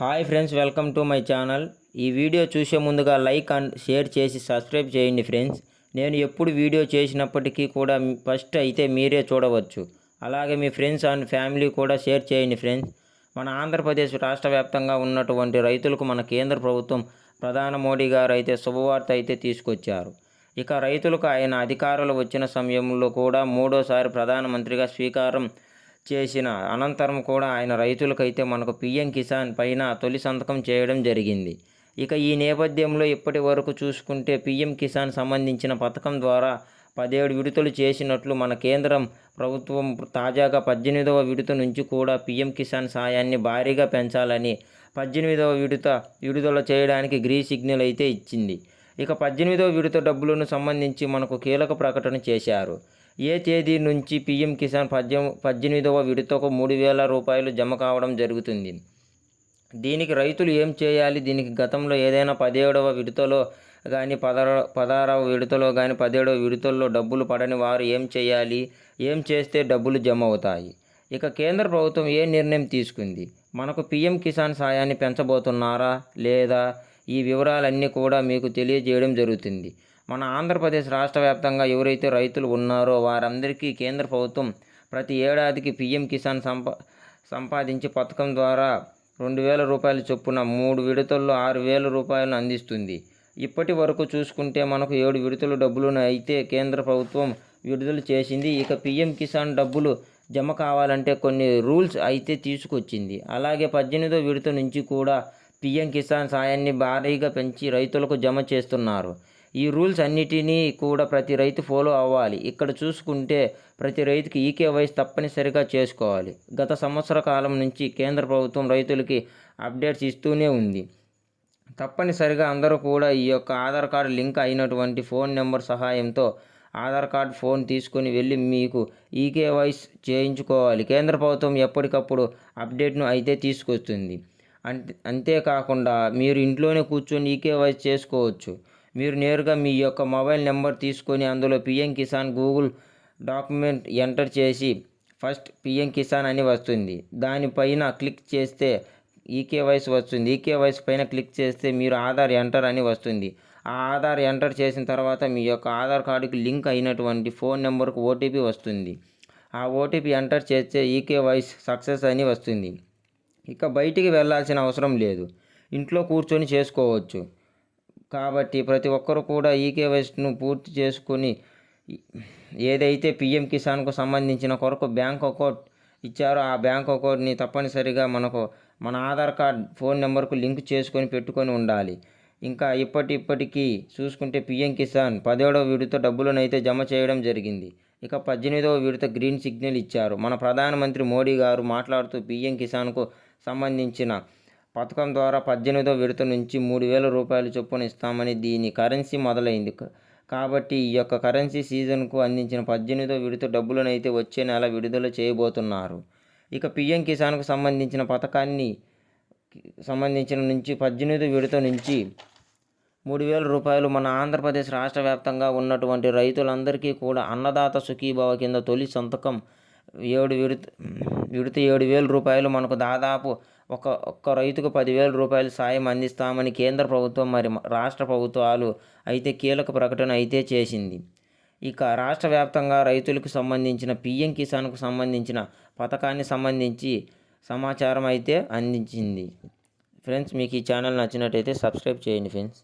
Hi friends, welcome to my channel. ఈ video చూసే ముందుగా లైక్ అండ్ షేర్ చేసి సబ్స్క్రైబ్ చేయండి ఫ్రెండ్స్. నేను ఎప్పుడు వీడియో చేసినప్పటికీ కూడా ఫస్ట్ అయితే మీరే చూడవచ్చు. అలాగే మీ ఫ్రెండ్స్ అండ్ ఫ్యామిలీ కూడా షేర్ చేయండి ఫ్రెండ్స్. మన ఆంధ్రప్రదేశ్ రాష్ట్ర వ్యాప్తంగా ఉన్నటువంటి రైతులకు మన కేంద్ర ప్రభుత్వం ప్రధాని మోడీ గారు అయితే శుభవార్త అయితే తీసుకొచ్చారు. ఇక రైతులకు ఆయన అధికారులు వచ్చిన సమయంలో కూడా మూడోసారి ప్రధానమంత్రిగా స్వీకారం చేసిన అనంతరం కూడా ఆయన రైతులకైతే మనకు పీఎం కిసాన్ పైన తొలి సంతకం చేయడం జరిగింది. ఇక ఈ నేపథ్యంలో ఇప్పటి వరకు చూసుకుంటే పీఎం కిసాన్ సంబంధించిన పథకం ద్వారా 17 విడతలు చేసినట్లు మన కేంద్రం ప్రభుత్వం తాజాగా 18వ విడత నుంచి కూడా పీఎం కిసాన్ సాయాన్ని భారీగా పెంచాలని 18వ విడుదల చేయడానికి గ్రీన్ సిగ్నల్ అయితే ఇచ్చింది. ఇక 18వ విడత డబ్బులను సంబంధించి మనకు కీలక ప్రకటన చేశారు. ఏ తేదీ నుంచి పీఎం కిసాన్ 18వ విడతకు 3,000 రూపాయలు జమ కావడం జరుగుతుంది. దీనికి రైతులు ఏం చేయాలి? దీనికి గతంలో ఏదైనా 17వ విడతలో కానీ 16వ విడతలో కానీ 17వ విడతల్లో డబ్బులు పడని వారు ఏం చేయాలి? ఏం చేస్తే డబ్బులు జమ అవుతాయి? ఇక కేంద్ర ప్రభుత్వం ఏ నిర్ణయం తీసుకుంది? మనకు పీఎం కిసాన్ సాయాన్ని పెంచబోతున్నారా లేదా? ఈ వివరాలన్నీ కూడా మీకు తెలియజేయడం జరుగుతుంది. మన ఆంధ్రప్రదేశ్ రాష్ట్ర వ్యాప్తంగా ఎవరైతే రైతులు ఉన్నారో వారందరికీ కేంద్ర ప్రభుత్వం ప్రతి ఏడాదికి పీఎం కిసాన్ సంపాదించి పథకం ద్వారా 2,000 రూపాయల చొప్పున 3 విడతల్లో 6,000 రూపాయలను అందిస్తుంది. ఇప్పటి వరకు చూసుకుంటే మనకు 7 విడతల డబ్బులను అయితే కేంద్ర ప్రభుత్వం విడుదల చేసింది. ఇక పీఎం కిసాన్ డబ్బులు జమ కావాలంటే కొన్ని రూల్స్ అయితే తీసుకొచ్చింది. అలాగే 18వ విడత నుంచి కూడా పీఎం కిసాన్ సాయాన్ని భారీగా పెంచి రైతులకు జమ చేస్తున్నారు. ఈ రూల్స్ అన్నిటినీ కూడా ప్రతి రైతు ఫాలో అవ్వాలి. ఇక్కడ చూసుకుంటే ప్రతి రైతుకి ఈకేవైసీ తప్పనిసరిగా చేసుకోవాలి. గత సంవత్సర కాలం నుంచి కేంద్ర ప్రభుత్వం రైతులకి అప్డేట్స్ ఇస్తూనే ఉంది. తప్పనిసరిగా అందరూ కూడా ఈ యొక్క ఆధార్ కార్డు లింక్ అయినటువంటి ఫోన్ నెంబర్ సహాయంతో ఆధార్ కార్డు ఫోన్ తీసుకొని వెళ్ళి మీకు ఈకేవైసీ చేయించుకోవాలి. కేంద్ర ప్రభుత్వం ఎప్పటికప్పుడు అప్డేట్ను అయితే తీసుకొస్తుంది. అంతేకాకుండా మీరు ఇంట్లోనే కూర్చొని ఈకేవైసీ చేసుకోవచ్చు. మీరు నేరుగా మీ యొక్క మొబైల్ నెంబర్ తీసుకొని అందులో PM Kisan Google document enter చేసి ఫస్ట్ పీఎం కిసాన్ అని వస్తుంది. దానిపైన క్లిక్ చేస్తే ఈకేవైసీ వస్తుంది. ఈకేవైసీ పైన క్లిక్ చేస్తే మీరు ఆధార్ ఎంటర్ అని వస్తుంది. ఆ ఆధార్ ఎంటర్ చేసిన తర్వాత మీ యొక్క ఆధార్ కార్డుకి లింక్ అయినటువంటి ఫోన్ నెంబర్కు ఓటీపీ వస్తుంది. ఆ ఓటీపీ ఎంటర్ చేస్తే ఈకేవైసీ సక్సెస్ అని వస్తుంది. ఇక బయటికి వెళ్ళాల్సిన అవసరం లేదు, ఇంట్లో కూర్చొని చేసుకోవచ్చు. కాబట్టి ప్రతి ఒక్కరు కూడా ఈకేవైసీను పూర్తి చేసుకొని ఏదైతే పీఎం కిసాన్కు సంబంధించిన కొరకు బ్యాంక్ అకౌంట్ ఇచ్చారో ఆ బ్యాంక్ అకౌంట్ని తప్పనిసరిగా మన ఆధార్ కార్డ్ ఫోన్ నెంబర్కు లింక్ చేసుకొని పెట్టుకొని ఉండాలి. ఇంకా ఇప్పటికీ చూసుకుంటే పీఎం కిసాన్ 17వ విడత డబ్బులను అయితే జమ చేయడం జరిగింది. ఇక 18వ విడత గ్రీన్ సిగ్నల్ ఇచ్చారు. మన ప్రధానమంత్రి మోడీ గారు మాట్లాడుతూ పీఎం కిసాన్కు సంబంధించిన పథకం ద్వారా 18వ విడత నుంచి 3,000 రూపాయలు చొప్పున ఇస్తామని దీని కరెన్సీ మొదలైంది. కాబట్టి ఈ యొక్క కరెన్సీ సీజన్కు అందించిన 18వ విడత డబ్బులను అయితే వచ్చే నెల విడుదల చేయబోతున్నారు. ఇక పీఎం కిసాన్కు సంబంధించిన పథకాన్ని నుంచి 18వ విడత నుంచి 3,000 రూపాయలు మన ఆంధ్రప్రదేశ్ రాష్ట్ర వ్యాప్తంగా ఉన్నటువంటి రైతులందరికీ కూడా అన్నదాత సుఖీభవ కింద తొలి సంతకం 7,000 రూపాయలు మనకు దాదాపు ఒక్క రైతుకు 10,000 రూపాయలు సాయం అందిస్తామని కేంద్ర ప్రభుత్వం మరి రాష్ట్ర ప్రభుత్వాలు అయితే కీలక ప్రకటన అయితే చేసింది. ఇక రాష్ట్ర వ్యాప్తంగా రైతులకు సంబంధించిన పీఎం కిసాన్కు సంబంధించిన పథకాన్ని సంబంధించి సమాచారం అయితే అందించింది. ఫ్రెండ్స్, మీకు ఈ ఛానల్ నచ్చినట్టయితే సబ్స్క్రైబ్ చేయండి ఫ్రెండ్స్.